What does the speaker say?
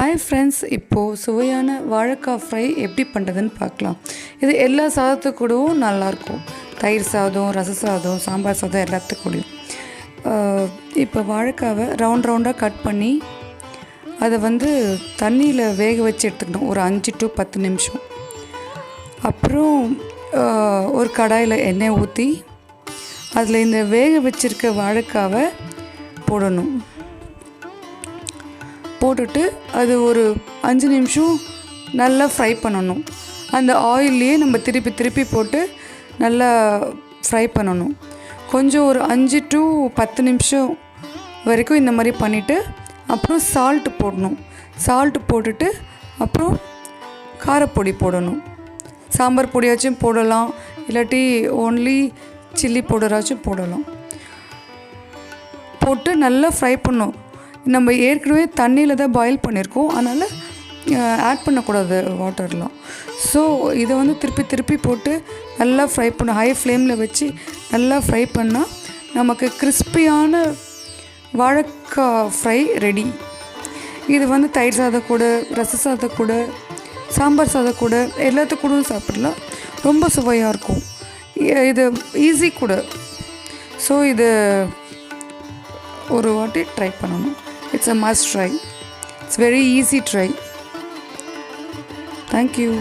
Hi friends, இப்போது சுவையான வாழைக்காய் ஃப்ரை எப்படி பண்ணுறதுன்னு பார்க்கலாம். இது எல்லா சாதத்துக்கூடவும் நல்லாயிருக்கும். தயிர் சாதம், ரச சாதம், சாம்பார் சாதம் எல்லாத்துக்கூடையும். இப்போ வாழைக்காவை ரவுண்டாக கட் பண்ணி அதை தண்ணியில் வேக வச்சு எடுத்துக்கணும் ஒரு 5 to 10 நிமிஷம். அப்புறம் ஒரு கடாயில் எண்ணெய் ஊற்றி அதில் இந்த வேக வச்சுருக்க வாழைக்காவை போடணும். போட்டுட்டு அது ஒரு 5 நிமிஷம் நல்லா ஃப்ரை பண்ணணும். அந்த ஆயில்லையே நம்ம திருப்பி போட்டு நல்லா ஃப்ரை பண்ணணும். கொஞ்சம் ஒரு 5 to 10 நிமிஷம் வரைக்கும் இந்த மாதிரி பண்ணிவிட்டு அப்புறம் சால்ட்டு போடணும். சால்ட்டு போட்டுட்டு அப்புறம் காரப்பொடி போடணும். சாம்பார் பொடியாச்சும் போடலாம், இல்லாட்டி ஓன்லி சில்லி பவுடராச்சும் போடலாம். போட்டு நல்லா ஃப்ரை பண்ணணும். நம்ம ஏற்கனவே தண்ணியில் தான் பாயில் பண்ணியிருக்கோம், அதனால் ஆட் பண்ணக்கூடாது வாட்டர்லாம். ஸோ இதை திருப்பி போட்டு நல்லா ஃப்ரை பண்ண ஹை ஃப்ளேமில் வச்சு நல்லா ஃப்ரை பண்ணால் நமக்கு கிறிஸ்பியான வாழைக்காய் ஃப்ரை ரெடி. இது தயிர் சாதம் கூட, ரச சாதம் கூட, சாம்பார் சாதம் கூட எல்லாத்துக்கூடவும் சாப்பிடலாம். ரொம்ப சுவையாக இருக்கும். இது ஈஸி கூட. ஸோ இது ஒரு வாட்டி ட்ரை பண்ணணும். It's a must try. It's very easy try. Thank you.